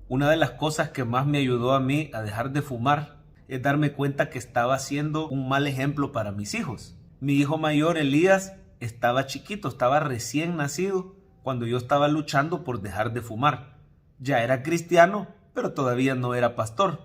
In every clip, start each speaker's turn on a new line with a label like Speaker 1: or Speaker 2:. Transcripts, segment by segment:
Speaker 1: Una de las cosas que más me ayudó a mí a dejar de fumar es darme cuenta que estaba siendo un mal ejemplo para mis hijos. Mi hijo mayor, Elías, estaba chiquito, estaba recién nacido cuando yo estaba luchando por dejar de fumar. Ya era cristiano, pero todavía no era pastor.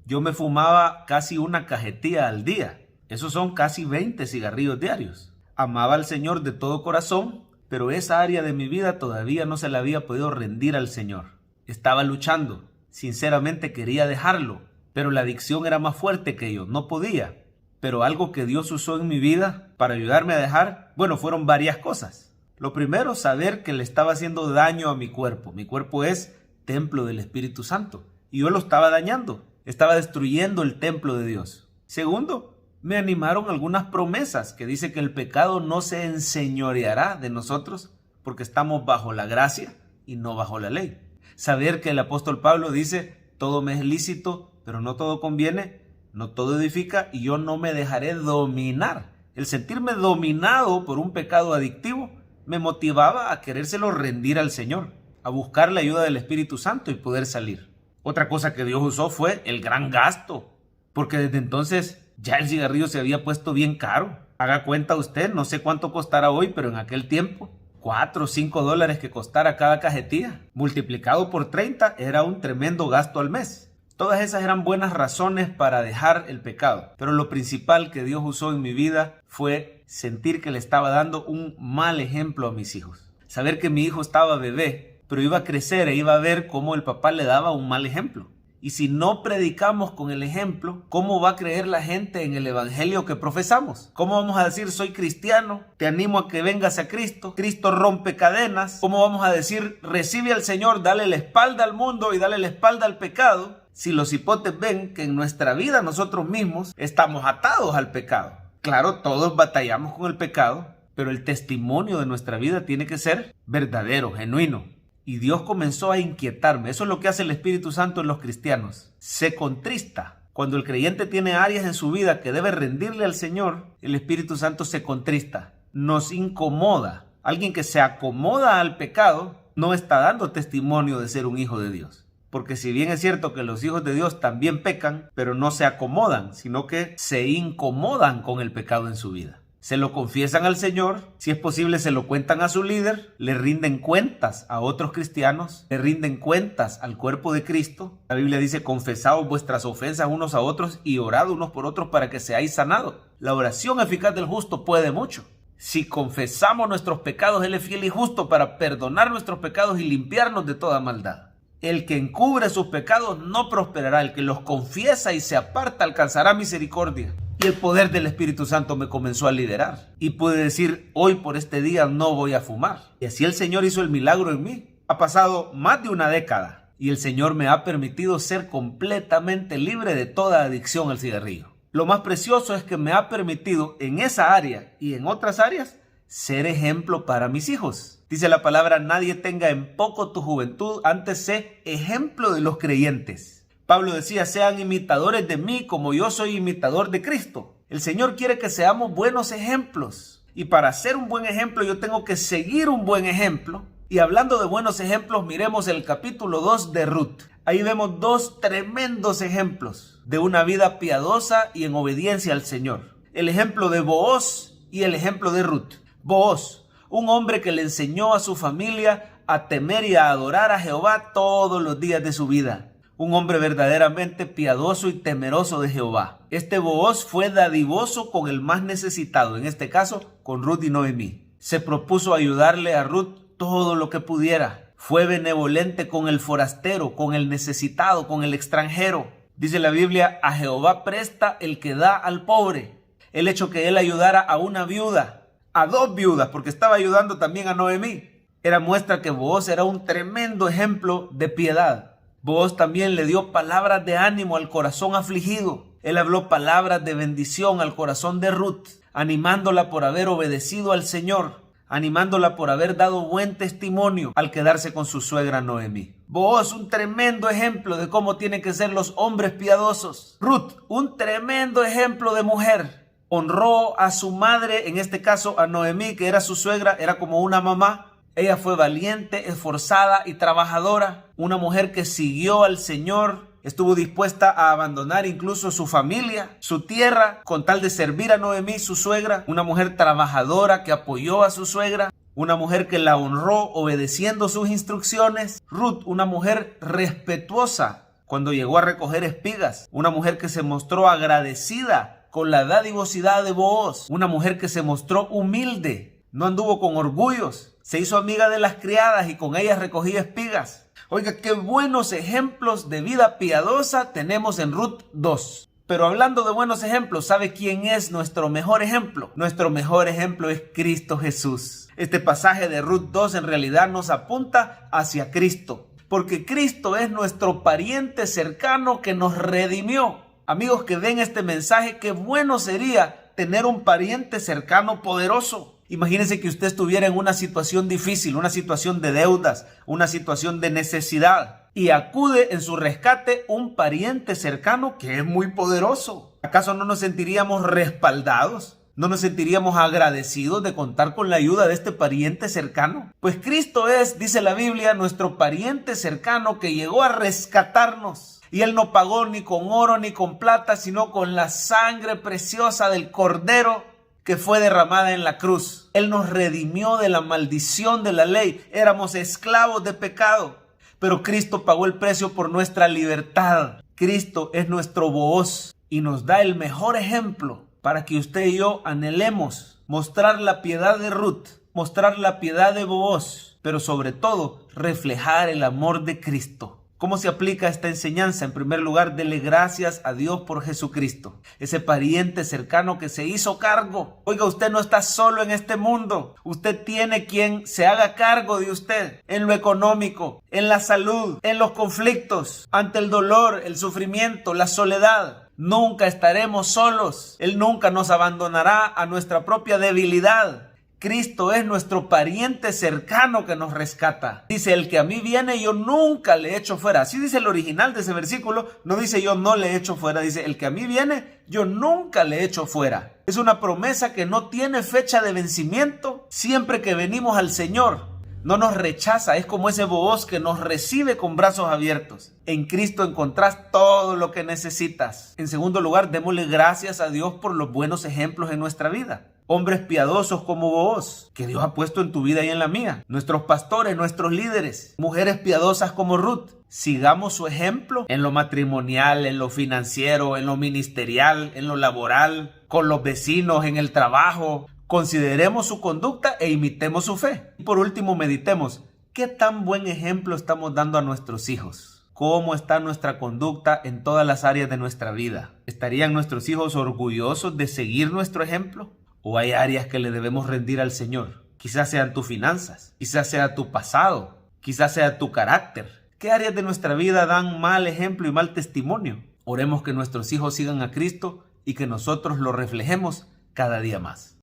Speaker 1: Yo me fumaba casi una cajetilla al día. Esos son casi 20 cigarrillos diarios. Amaba al Señor de todo corazón, pero esa área de mi vida todavía no se la había podido rendir al Señor. Estaba luchando. Sinceramente quería dejarlo, pero la adicción era más fuerte que yo. No podía. Pero algo que Dios usó en mi vida para ayudarme a dejar, fueron varias cosas. Lo primero, saber que le estaba haciendo daño a mi cuerpo. Mi cuerpo es templo del Espíritu Santo y yo lo estaba dañando. Estaba destruyendo el templo de Dios. Segundo, me animaron algunas promesas que dice que el pecado no se enseñoreará de nosotros porque estamos bajo la gracia y no bajo la ley. Saber que el apóstol Pablo dice, todo me es lícito, pero no todo conviene, no todo edifica y yo no me dejaré dominar. El sentirme dominado por un pecado adictivo me motivaba a querérselo rendir al Señor, a buscar la ayuda del Espíritu Santo y poder salir. Otra cosa que Dios usó fue el gran gasto, porque desde entonces ya el cigarrillo se había puesto bien caro. Haga cuenta usted, no sé cuánto costará hoy, pero en aquel tiempo, $4 o $5 que costara cada cajetilla, multiplicado por 30, era un tremendo gasto al mes. Todas esas eran buenas razones para dejar el pecado, pero lo principal que Dios usó en mi vida fue sentir que le estaba dando un mal ejemplo a mis hijos. Saber que mi hijo estaba bebé, pero iba a crecer e iba a ver cómo el papá le daba un mal ejemplo. Y si no predicamos con el ejemplo, ¿cómo va a creer la gente en el evangelio que profesamos? ¿Cómo vamos a decir, soy cristiano, te animo a que vengas a Cristo, Cristo rompe cadenas? ¿Cómo vamos a decir, recibe al Señor, dale la espalda al mundo y dale la espalda al pecado? Si los hipotes ven que en nuestra vida nosotros mismos estamos atados al pecado. Claro, todos batallamos con el pecado, pero el testimonio de nuestra vida tiene que ser verdadero, genuino. Y Dios comenzó a inquietarme. Eso es lo que hace el Espíritu Santo en los cristianos. Se contrista. Cuando el creyente tiene áreas en su vida que debe rendirle al Señor, el Espíritu Santo se contrista. Nos incomoda. Alguien que se acomoda al pecado no está dando testimonio de ser un hijo de Dios. Porque si bien es cierto que los hijos de Dios también pecan, pero no se acomodan, sino que se incomodan con el pecado en su vida. Se lo confiesan al Señor, si es posible se lo cuentan a su líder, le rinden cuentas a otros cristianos, le rinden cuentas al cuerpo de Cristo. La Biblia dice, confesaos vuestras ofensas unos a otros y orad unos por otros para que seáis sanados. La oración eficaz del justo puede mucho. Si confesamos nuestros pecados, Él es fiel y justo para perdonar nuestros pecados y limpiarnos de toda maldad. El que encubre sus pecados no prosperará, el que los confiesa y se aparta alcanzará misericordia. Y el poder del Espíritu Santo me comenzó a liderar. Y pude decir, hoy por este día no voy a fumar. Y así el Señor hizo el milagro en mí. Ha pasado más de una década. Y el Señor me ha permitido ser completamente libre de toda adicción al cigarrillo. Lo más precioso es que me ha permitido en esa área y en otras áreas ser ejemplo para mis hijos. Dice la palabra, nadie tenga en poco tu juventud, antes sé ejemplo de los creyentes. Pablo decía, sean imitadores de mí como yo soy imitador de Cristo. El Señor quiere que seamos buenos ejemplos. Y para ser un buen ejemplo yo tengo que seguir un buen ejemplo. Y hablando de buenos ejemplos, miremos el capítulo 2 de Ruth. Ahí vemos dos tremendos ejemplos de una vida piadosa y en obediencia al Señor. El ejemplo de Booz y el ejemplo de Ruth. Booz, un hombre que le enseñó a su familia a temer y a adorar a Jehová todos los días de su vida. Un hombre verdaderamente piadoso y temeroso de Jehová. Este Booz fue dadivoso con el más necesitado, en este caso con Ruth y Noemí. Se propuso ayudarle a Ruth todo lo que pudiera. Fue benevolente con el forastero, con el necesitado, con el extranjero. Dice la Biblia, a Jehová presta el que da al pobre. El hecho que él ayudara a una viuda, a dos viudas, porque estaba ayudando también a Noemí, era muestra que Booz era un tremendo ejemplo de piedad. Booz también le dio palabras de ánimo al corazón afligido. Él habló palabras de bendición al corazón de Ruth, animándola por haber obedecido al Señor, animándola por haber dado buen testimonio al quedarse con su suegra Noemí. Booz, un tremendo ejemplo de cómo tienen que ser los hombres piadosos. Ruth, un tremendo ejemplo de mujer. Honró a su madre, en este caso a Noemí, que era su suegra, era como una mamá. Ella fue valiente, esforzada y trabajadora. Una mujer que siguió al Señor, estuvo dispuesta a abandonar incluso su familia, su tierra, con tal de servir a Noemí, su suegra. Una mujer trabajadora que apoyó a su suegra. Una mujer que la honró obedeciendo sus instrucciones. Ruth, una mujer respetuosa cuando llegó a recoger espigas. Una mujer que se mostró agradecida con la dadivosidad de Booz. Una mujer que se mostró humilde, no anduvo con orgullos. Se hizo amiga de las criadas y con ellas recogía espigas. Oiga, qué buenos ejemplos de vida piadosa tenemos en Ruth 2. Pero hablando de buenos ejemplos, ¿sabe quién es nuestro mejor ejemplo? Nuestro mejor ejemplo es Cristo Jesús. Este pasaje de Ruth 2 en realidad nos apunta hacia Cristo, porque Cristo es nuestro pariente cercano que nos redimió. Amigos que ven este mensaje, qué bueno sería tener un pariente cercano poderoso. Imagínense que usted estuviera en una situación difícil, una situación de deudas, una situación de necesidad, y acude en su rescate un pariente cercano que es muy poderoso. ¿Acaso no nos sentiríamos respaldados? ¿No nos sentiríamos agradecidos de contar con la ayuda de este pariente cercano? Pues Cristo es, dice la Biblia, nuestro pariente cercano que llegó a rescatarnos. Y Él no pagó ni con oro ni con plata, sino con la sangre preciosa del Cordero que fue derramada en la cruz. Él nos redimió de la maldición de la ley. Éramos esclavos de pecado, pero Cristo pagó el precio por nuestra libertad. Cristo es nuestro Booz y nos da el mejor ejemplo para que usted y yo anhelemos mostrar la piedad de Ruth, mostrar la piedad de Booz, pero sobre todo reflejar el amor de Cristo. ¿Cómo se aplica esta enseñanza? En primer lugar, dele gracias a Dios por Jesucristo, ese pariente cercano que se hizo cargo. Oiga, usted no está solo en este mundo. Usted tiene quien se haga cargo de usted en lo económico, en la salud, en los conflictos, ante el dolor, el sufrimiento, la soledad. Nunca estaremos solos. Él nunca nos abandonará a nuestra propia debilidad. Cristo es nuestro pariente cercano que nos rescata. Dice, el que a mí viene, yo nunca le echo fuera. Así dice el original de ese versículo. No dice yo no le echo fuera. Dice, el que a mí viene, yo nunca le echo fuera. Es una promesa que no tiene fecha de vencimiento. Siempre que venimos al Señor, no nos rechaza. Es como ese Booz que nos recibe con brazos abiertos. En Cristo encontrás todo lo que necesitas. En segundo lugar, démosle gracias a Dios por los buenos ejemplos en nuestra vida. Hombres piadosos como Booz, que Dios ha puesto en tu vida y en la mía. Nuestros pastores, nuestros líderes. Mujeres piadosas como Ruth. Sigamos su ejemplo en lo matrimonial, en lo financiero, en lo ministerial, en lo laboral, con los vecinos, en el trabajo. Consideremos su conducta e imitemos su fe. Y por último, meditemos. ¿Qué tan buen ejemplo estamos dando a nuestros hijos? ¿Cómo está nuestra conducta en todas las áreas de nuestra vida? ¿Estarían nuestros hijos orgullosos de seguir nuestro ejemplo? ¿O hay áreas que le debemos rendir al Señor? Quizás sean tus finanzas, quizás sea tu pasado, quizás sea tu carácter. ¿Qué áreas de nuestra vida dan mal ejemplo y mal testimonio? Oremos que nuestros hijos sigan a Cristo y que nosotros lo reflejemos cada día más.